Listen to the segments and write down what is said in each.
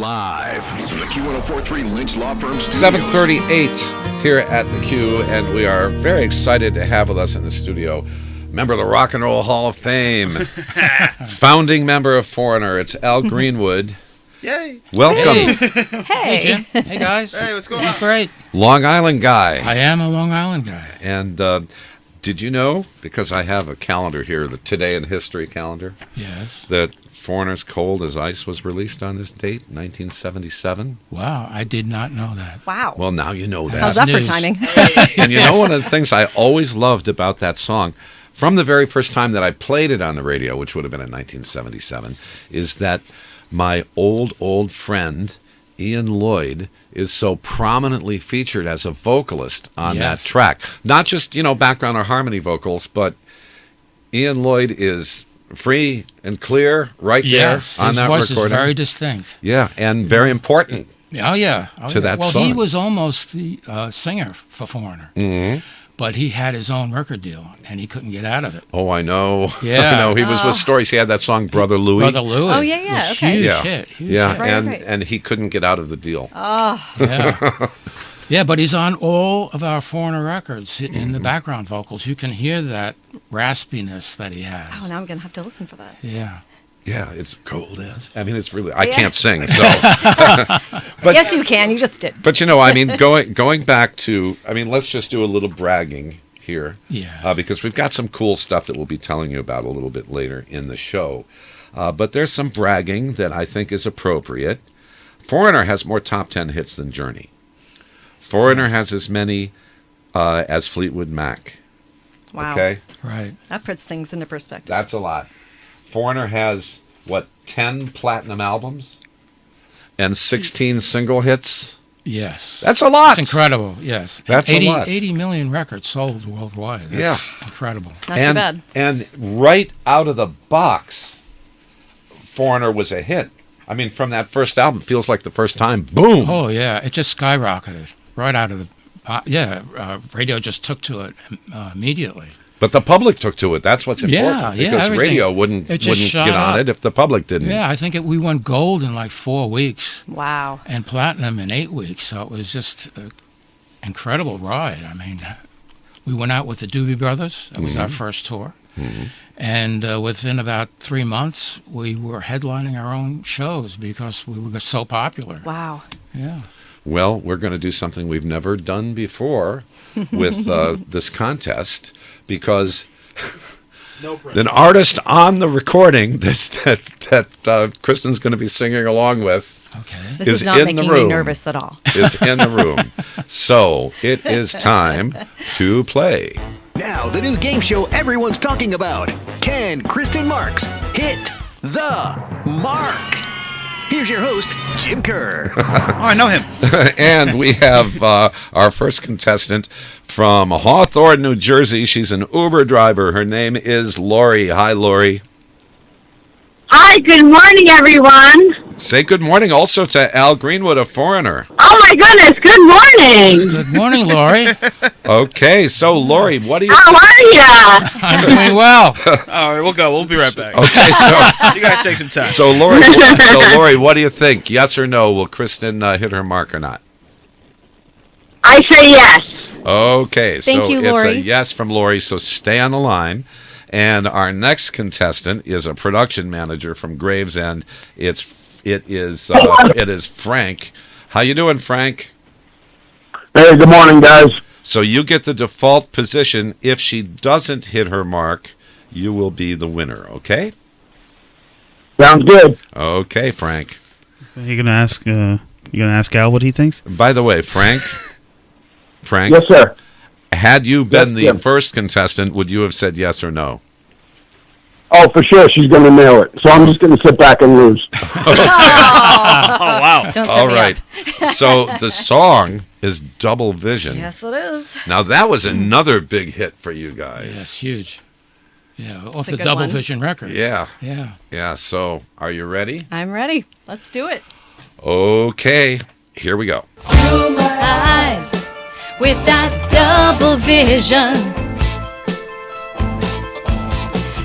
Live from the Q1043 Lynch Law Firm studios. 7:38 here at the Q, and we are very excited to have with us in the studio member of the Rock and Roll Hall of Fame, founding member of Foreigner. It's Al Greenwood. Yay! Welcome. Hey, Jim. Hey, guys. Hey, what's going on? Great. Long Island guy. I am a Long Island guy. And did you know, because I have a calendar here, the Today in History calendar, Yes. that Foreigner's Cold as Ice was released on this date, 1977? Wow, I did not know that. Wow. Well, now you know that. How's that for News. timing? And you know, one of the things I always loved about that song, from the very first time that I played it on the radio, which would have been in 1977, is that my old friend, Ian Lloyd, is so prominently featured as a vocalist on that track. Not just, background or harmony vocals, but Ian Lloyd is free and clear right there on that his voice recording. is very distinct. Yeah, and very important. Oh, yeah. To that well, song. he was almost the singer for Foreigner. Mm-hmm. But he had his own record deal, and he couldn't get out of it. Oh, I know. Yeah. I know. He was with Stories. He had that song, Brother Louie. Brother Louie. Oh, yeah, was okay. Huge Yeah. hit. Huge Yeah, hit. Right. and he couldn't get out of the deal. Yeah. Yeah, but he's on all of our Foreigner records in the background vocals. You can hear that raspiness that he has. Oh, now I'm going to have to listen for that. Yeah. Yeah, it's cold as. I mean, it's really. I Yeah. can't sing, so. But Yes, you can. You just did. but going back to. I mean, let's just do a little bragging here. Yeah. Because we've got some cool stuff that we'll be telling you about a little bit later in the show. But there's some bragging that I think is appropriate. Foreigner has more top 10 hits than Journey. Foreigner has as many as Fleetwood Mac. Wow. Okay? Right. That puts things into perspective. That's a lot. Foreigner has, 10 platinum albums? And 16 single hits? Yes. That's a lot. It's incredible, yes. That's 80, a lot. 80 million records sold worldwide. That's incredible. Not too bad. And right out of the box, Foreigner was a hit. I mean, from that first album, feels like the first time, boom. Oh, yeah. It just skyrocketed right out of the... radio just took to it immediately. But the public took to it. That's what's important. Yeah, because everything. radio wouldn't It just get shot on up. it if the public didn't. Yeah, I think we went gold in like 4 weeks Wow. and platinum in 8 weeks. So it was just an incredible ride. I mean, we went out with the Doobie Brothers. That was our first tour. Mm-hmm. And within about 3 months, we were headlining our own shows because we were so popular. Wow. Yeah. Well, we're going to do something we've never done before with this contest, because an artist on the recording that Kristen's going to be singing along with Okay. This is is not in the making room. me nervous at all. is in the room. So it is time to play. Now, the new game show everyone's talking about. Can Kristen Marks hit the mark? Here's your host, Jim Kerr. Oh, I know him. And we have our first contestant from Hawthorne, New Jersey. She's an Uber driver. Her name is Lori. Hi, Lori. Hi, good morning, everyone. Say good morning also to Al Greenwood, a Foreigner. Oh, my goodness, good morning. Good morning, Lori. Okay, so Lori, what do you... How are ya? I'm doing well. All right, we'll go. We'll be right back. Okay, so... You guys take some time. So Lori, what do you think? Yes or no? Will Kristen hit her mark or not? I say yes. Okay, Thank you, it's Lori. a yes from Lori, so stay on the line. And our next contestant is a production manager from Gravesend. It is Frank. How you doing, Frank? Hey, good morning, guys. So you get the default position. If she doesn't hit her mark, you will be the winner, okay? Sounds good. Okay, Frank. You gonna ask Al what he thinks? By the way, Frank, Yes, sir. had you been the Yes. first contestant, would you have said yes or no? Oh, for sure, she's going to nail it. So I'm just going to sit back and lose. Oh, wow. Don't set All me right. up. So the song is Double Vision. Yes, it is. Now, that was another big hit for you guys. Yes, huge. Yeah, off a the good Double one. Vision record. Yeah. Yeah. Yeah. So, are you ready? I'm ready. Let's do it. Okay. Here we go. Through my eyes with that double vision.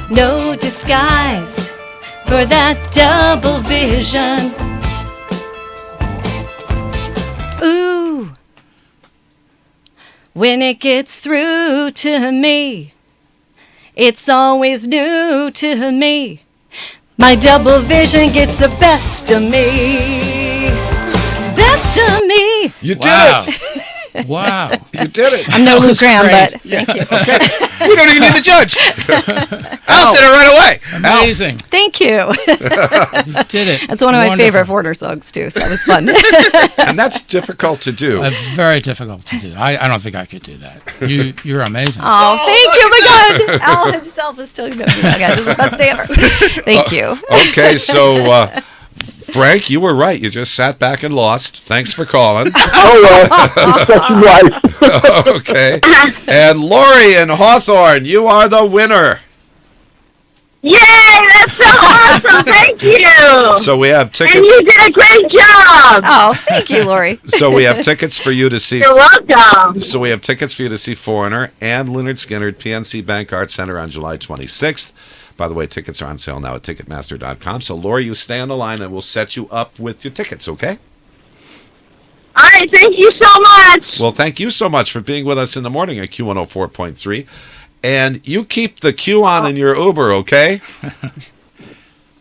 No disguise for that double vision. When it gets through to me, it's always new to me. My double vision gets the best of me. Best of me. You did Wow. it. Wow. You did it. I'm no Lou Gramm, great. but thank you. We don't even need the judge. Al said it right away. Amazing. Thank you. You did it. That's one of my Wonderful. favorite Foreigner songs, too, so that was fun. And that's difficult to do. Very difficult to do. I don't think I could do that. You're amazing. Oh, thank you. Oh, my God. Al himself is telling me, oh, my God, this is the best day ever. Thank you. Okay, so Frank, you were right. You just sat back and lost. Thanks for calling. Oh, such life. Okay. And Lori in Hawthorne, you are the winner. Yay! That's so awesome. Thank you. So we have And tickets. you did a great job. Oh, thank you, Lori. So we have tickets for you to see. You're welcome. So we have tickets for you to see Foreigner and Leonard Skinner at PNC Bank Arts Center on July 26th. By the way, tickets are on sale now at Ticketmaster.com. So, Lori, you stay on the line and we'll set you up with your tickets, okay? All right. Thank you so much. Well, thank you so much for being with us in the morning at Q104.3. And you keep the Q on in your Uber, okay? Okay.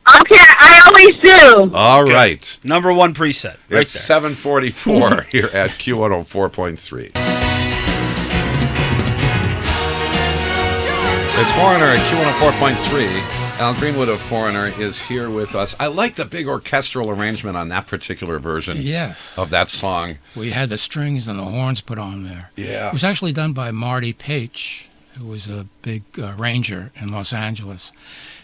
I always do. All right. Number one preset. Right It's 7:44 here at Q104.3. It's Foreigner at Q104.3. Al Greenwood of Foreigner is here with us. I like the big orchestral arrangement on that particular version Yes. of that song. We had the strings and the horns put on there. Yeah. It was actually done by Marty Page, who was a big ranger in Los Angeles.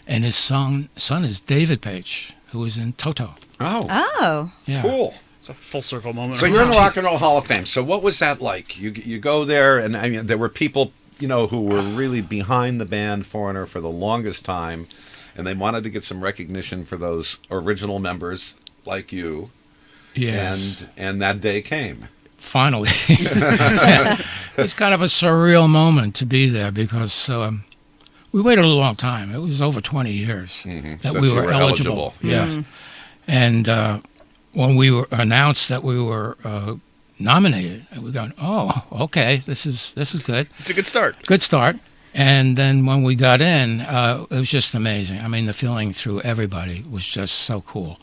And his son is David Page, who was in Toto. Oh, Oh. Yeah. cool. It's a full circle moment. So you're in the Rock and Roll Hall of Fame. So what was that like? You go there, and I mean, there were people, who were really behind the band Foreigner for the longest time, and they wanted to get some recognition for those original members like you. Yes. And that day came. Finally. It's kind of a surreal moment to be there because we waited a long time. It was over 20 years that Since we you were were eligible. eligible. Yes. And when we were announced that we were nominated, we going, oh, okay, this is good. It's a good start. Good start. And then when we got in, it was just amazing. I mean, the feeling through everybody was just so cool.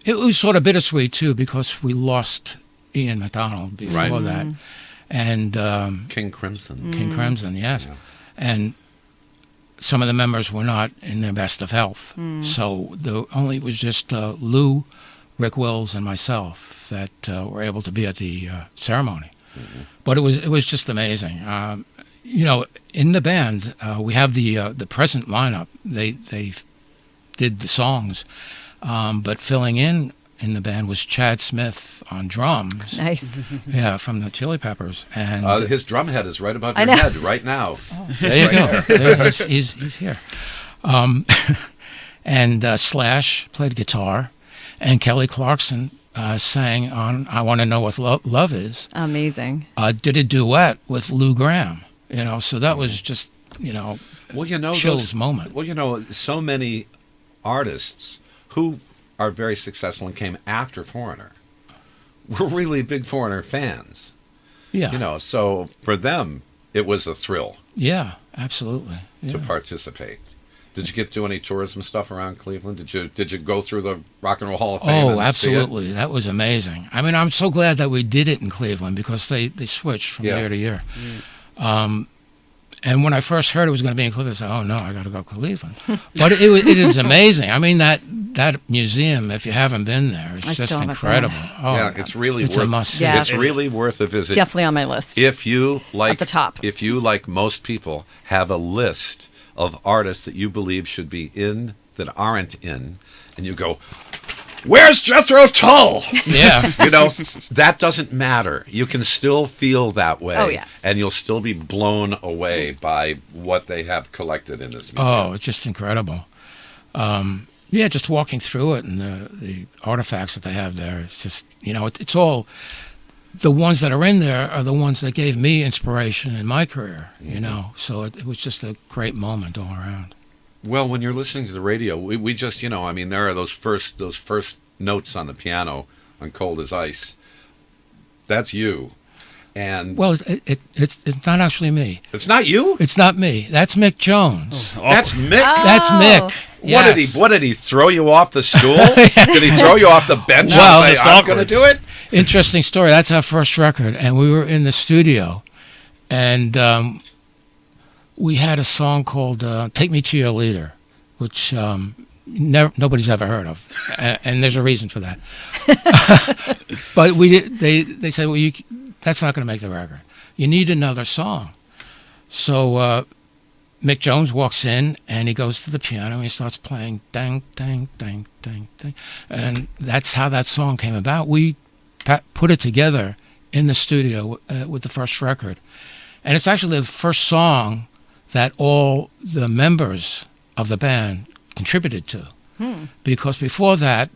It was sort of bittersweet, too, because we lost Ian MacDonald before Right. that. And King Crimson. King Crimson, yes. Yeah. And some of the members were not in their best of health. So it was just Lou, Rick Wills, and myself that were able to be at the ceremony. But it was just amazing. In the band, we have the present lineup. They did the songs, but filling in the band was Chad Smith on drums. Nice. Yeah, from the Chili Peppers. And His drum head is right above I your know. head right now. there you go. There, he's here. And Slash played guitar, and Kelly Clarkson sang on "I Want to Know What Love Is." Amazing. Did a duet with Lou Gramm. So that was just Well, chills moment. Well, so many artists who are very successful and came after Foreigner were really big Foreigner fans. Yeah. So for them, it was a thrill Yeah, absolutely. to Yeah. participate. Did you get to do any tourism stuff around Cleveland? Did you go through the Rock and Roll Hall of Fame? Oh, and absolutely. That was amazing. I mean, I'm so glad that we did it in Cleveland because they switched from Yeah. year to year. And when I first heard it was going to be in Cleveland, I said, oh, no, I got to go to Cleveland. But it is amazing. I mean, that museum, if you haven't been there, it's I just still haven't incredible. been. Oh, Yeah, it's really it's worth. a must-see. Yeah. It's really worth a visit. Definitely on my list. If you like At the top. If you, like most people, have a list of artists that you believe should be in that aren't in, and you go, "Where's Jethro Tull?" Yeah. That doesn't matter. You can still feel that way. Oh, yeah. And you'll still be blown away by what they have collected in this museum. Oh, it's just incredible. Yeah, just walking through it and the artifacts that they have there, it's just, it's all, the ones that are in there are the ones that gave me inspiration in my career, So it was just a great moment all around. Well, when you're listening to the radio, we just, there are those first notes on the piano on Cold as Ice. That's you. And Well, it's not actually me. it's not you. It's not me. That's Mick Jones. That's Mick. That's Mick. Yes. What did he throw you off the stool? Did he throw you off the bench Well, and it's say, I'm going to do it? Interesting story. That's our first record, and we were in the studio, and we had a song called "Take Me to Your Leader," which nobody's ever heard of, and there's a reason for that. But we did. They said, "Well, that's not going to make the record. You need another song." So Mick Jones walks in, and he goes to the piano, and he starts playing dang, dang, dang, dang, dang, and that's how that song came about. We put it together in the studio with the first record, and it's actually the first song that all the members of the band contributed to, because before that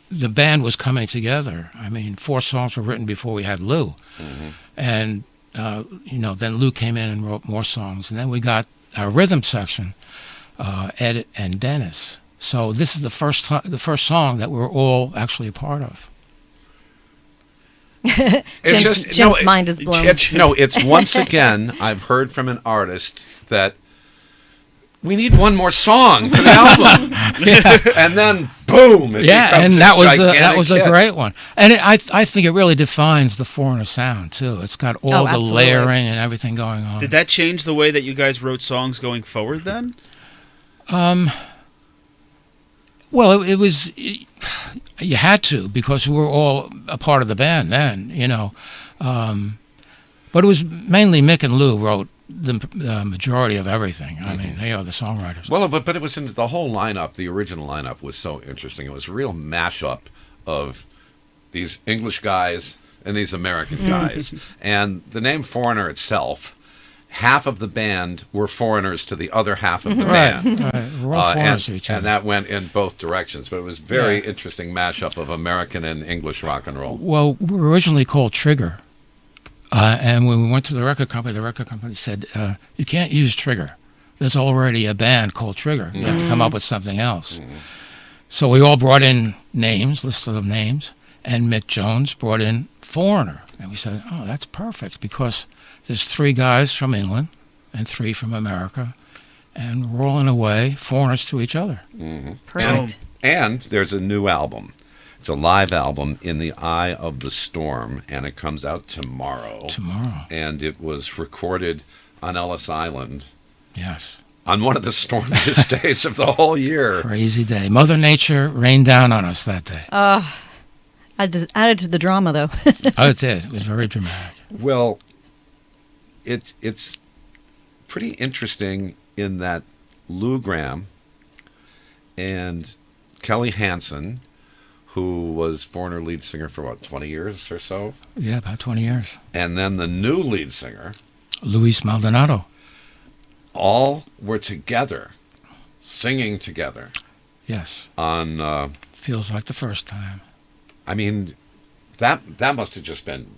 the band was coming together. I mean, 4 songs were written before we had Lou, and then Lou came in and wrote more songs, and then we got our rhythm section, Ed and Dennis. So this is the first song that we're all actually a part of. Jim's mind is blown. It's once again, I've heard from an artist that we need one more song for the album. And then, boom, it becomes that was a hit. great one. And I think it really defines the Foreigner sound, too. It's got all the absolutely. layering and everything going on. Did that change the way that you guys wrote songs going forward then? Well, it was... You had to, because we were all a part of the band then, but it was mainly Mick and Lou wrote the majority of everything. I mean, they are the songwriters. Well, but it was in the whole lineup. The original lineup was so interesting. It was a real mashup of these English guys and these American guys. And the name Foreigner itself, half of the band were foreigners to the other half of the band. Right. We're all foreigners to each other. And that went in both directions. But it was very interesting mashup of American and English rock and roll. Well, we were originally called Trigger. And when we went to the record company said, you can't use Trigger. There's already a band called Trigger. You have to come up with something else. So we all brought in names, lists of names, and Mick Jones brought in Foreigner. And we said, oh, that's perfect, because there's 3 guys from England and 3 from America, and we're all in a way foreigners to each other. Perfect. And there's a new album. It's a live album, In the Eye of the Storm, and it comes out tomorrow. And it was recorded on Ellis Island. Yes. On one of the stormiest days of the whole year. Crazy day. Mother Nature rained down on us that day. Added to the drama, though. Oh, it did. It was very dramatic. Well, it's pretty interesting in that Lou Gramm and Kelly Hansen, who was Foreigner lead singer for 20 years or so? Yeah, about 20 years. And then the new lead singer, Luis Maldonado. all were together, singing together. Yes. On Feels like the first time. I mean, that must have just been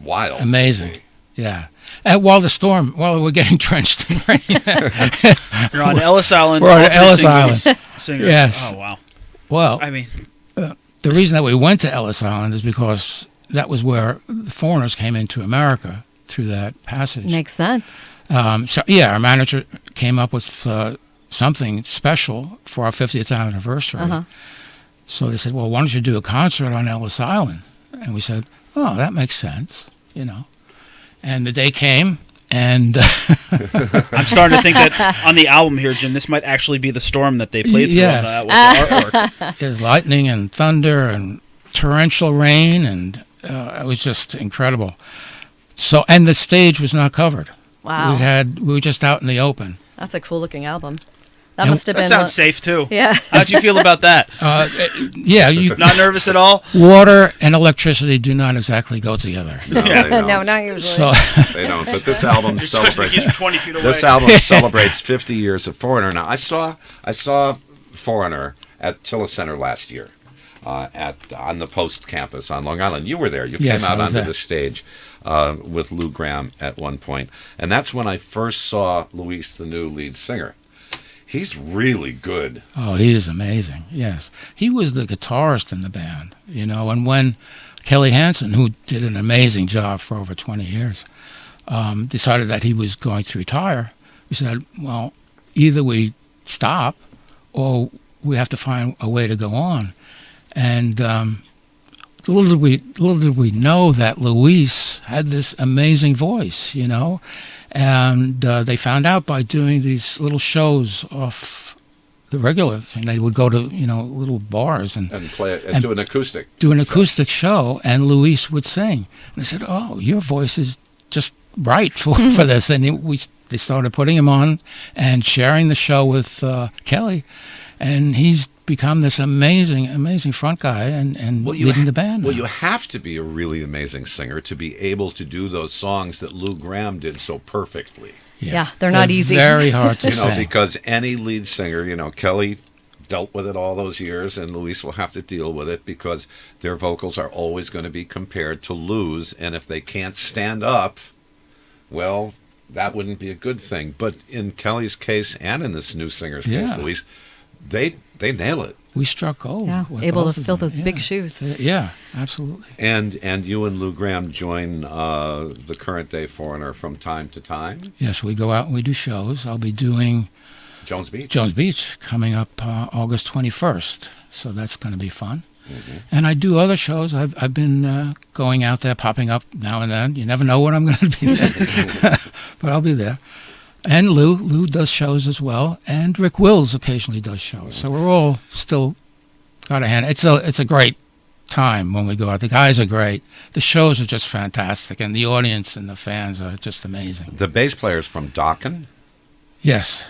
wild. Amazing. To see. Yeah. And while we're getting drenched in rain. You're on Ellis Island. We're on Ellis Island. Singers. Yes. Oh, wow. Well, I mean, the reason that we went to Ellis Island is because that was where the foreigners came into America through that passage. Makes sense. Our manager came up with something special for our 50th anniversary. So they said, well, why don't you do a concert on Ellis Island? And we said, oh, that makes sense, And the day came, and I'm starting to think that on the album here, Jim, this might actually be the storm that they played through Yes. with the artwork. There's lightning and thunder and torrential rain, and it was just incredible. So, and the stage was not covered. Wow. We were just out in the open. That's a cool looking album. That must have That been. sounds safe, too. Yeah. How'd you feel about that? You Not nervous at all? water and electricity do not exactly go together. No, they don't. No, not usually. So They don't. But this album celebrates. He's 20 feet away. This album celebrates 50 years of Foreigner. Now, I saw Foreigner at Tilla Center last year, on the Post campus on Long Island. You were there. You Yes, came out I was onto there. the stage with Lou Gramm at one point, and that's when I first saw Luis, the new lead singer. He's really good. Oh, he is amazing. Yes, he was the guitarist in the band, And when Kelly Hansen, who did an amazing job for over 20 years, decided that he was going to retire, we said, well, either we stop or we have to find a way to go on. And little did we know that Luis had this amazing voice, And they found out by doing these little shows off the regular thing. They would go to, little bars and play it and do an acoustic. Do an acoustic show, and Luis would sing. And they said, oh, your voice is just right for this. And they started putting him on and sharing the show with Kelly. And he's become this amazing front guy and leading the band. Well, you have to be a really amazing singer to be able to do those songs that Lou Gramm did so perfectly. Yeah, they're not easy. Very hard to sing. Because any lead singer, Kelly dealt with it all those years, and Luis will have to deal with it because their vocals are always going to be compared to Lou's, and if they can't stand up, well, that wouldn't be a good thing. But in Kelly's case and in this new singer's case, Luis, they nail it. We struck gold. Yeah, able to fill those big shoes. Yeah, absolutely. And you and Lou Gramm join the Current Day Foreigner from time to time? Yes, we go out and we do shows. I'll be doing Jones Beach coming up August 21st. So that's going to be fun. Mm-hmm. And I do other shows. I've been going out there, popping up now and then. You never know when I'm going to be there. But I'll be there. And Lou does shows as well, and Rick Wills occasionally does shows. So we're all still got a hand. It's a great time when we go out. The guys are great. The shows are just fantastic, and the audience and the fans are just amazing. The bass player's from Dokken? Yes.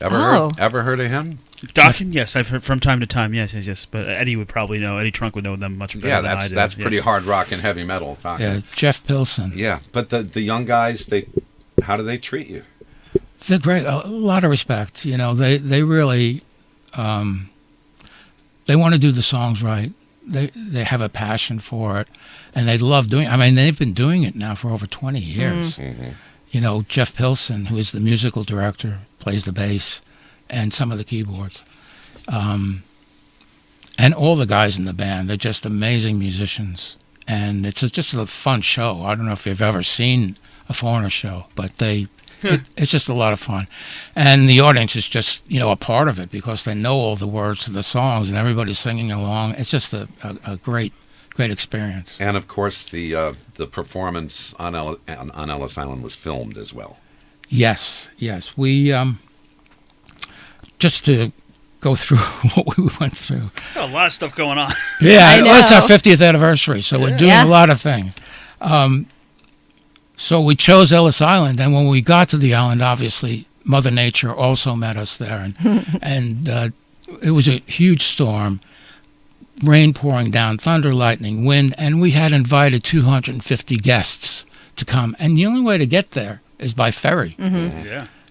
Ever heard of him? Dokken, yes, I've heard from time to time. Yes. But Eddie would probably know. Eddie Trunk would know them much better than I do. That's pretty hard rock and heavy metal. Dokken. Yeah, Jeff Pilson. Yeah, but the young guys, how do they treat you? They're great. A lot of respect. They really they want to do the songs right. They have a passion for it, and they love doing it. I mean, they've been doing it now for over 20 years. Mm-hmm. Jeff Pilson, who is the musical director, plays the bass and some of the keyboards. And all the guys in the band, they're just amazing musicians. And it's just a fun show. I don't know if you've ever seen a Foreigner show, but it's just a lot of fun. And the audience is just, a part of it because they know all the words to the songs and everybody's singing along. It's just a great experience. And of course, the performance on Ellis Island was filmed as well. Yes. We just to go through what we went through. A lot of stuff going on. Yeah, it's our 50th anniversary, so we're doing a lot of things. So we chose Ellis Island, and when we got to the island, obviously Mother Nature also met us there, and it was a huge storm, rain pouring down, thunder, lightning, wind, and we had invited 250 guests to come, and the only way to get there is by ferry. Mm-hmm.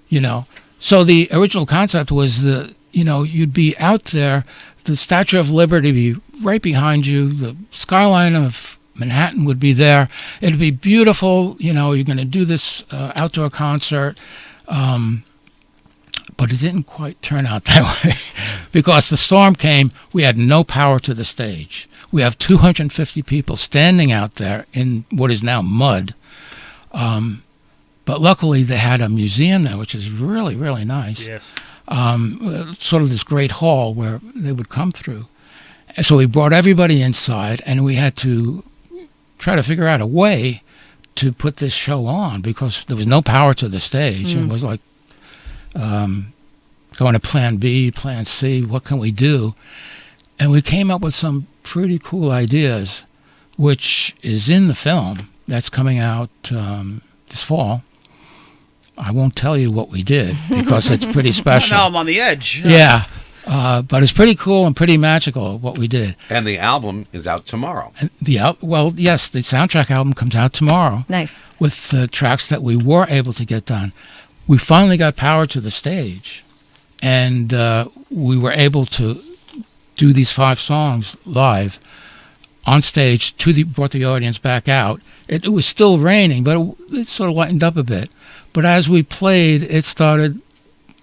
Yeah. So the original concept was you'd be out there, the Statue of Liberty would be right behind you, the skyline of Manhattan would be there. It'd be beautiful. You're going to do this outdoor concert. But it didn't quite turn out that way because the storm came. We had no power to the stage. We have 250 people standing out there in what is now mud. But luckily they had a museum there, which is really, really nice. Yes. Sort of this great hall where they would come through. So we brought everybody inside, and we had to try to figure out a way to put this show on because there was no power to the stage. It was like going to plan B, plan C, what can we do? And we came up with some pretty cool ideas, which is in the film that's coming out this fall. I won't tell you what we did because it's pretty special. Now I'm on the edge. Yeah. But it's pretty cool and pretty magical what we did. And the album is out tomorrow. And yes, the soundtrack album comes out tomorrow. Nice. With the tracks that we were able to get done. We finally got power to the stage, and we were able to do these 5 songs live on stage. Brought the audience back out. It was still raining, but it sort of lightened up a bit. But as we played, it started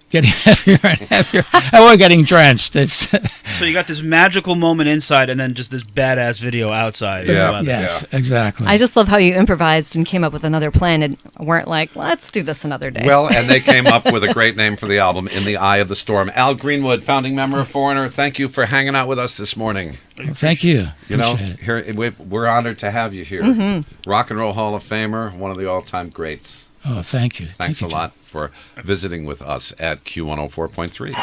getting heavier and heavier. And we're getting drenched. It's So you got this magical moment inside, and then just this badass video outside. Yeah. yes, exactly. I just love how you improvised and came up with another plan and weren't like, let's do this another day. Well, and they came up with a great name for the album, In the Eye of the Storm. Al Greenwood, founding member of Foreigner, thank you for hanging out with us this morning. Well, thank you. You know, Appreciate it. here we're honored to have you here. Mm-hmm. Rock and Roll Hall of Famer, one of the all-time greats. Oh, thank you. Thanks Thank a you, lot for visiting with us at Q104.3.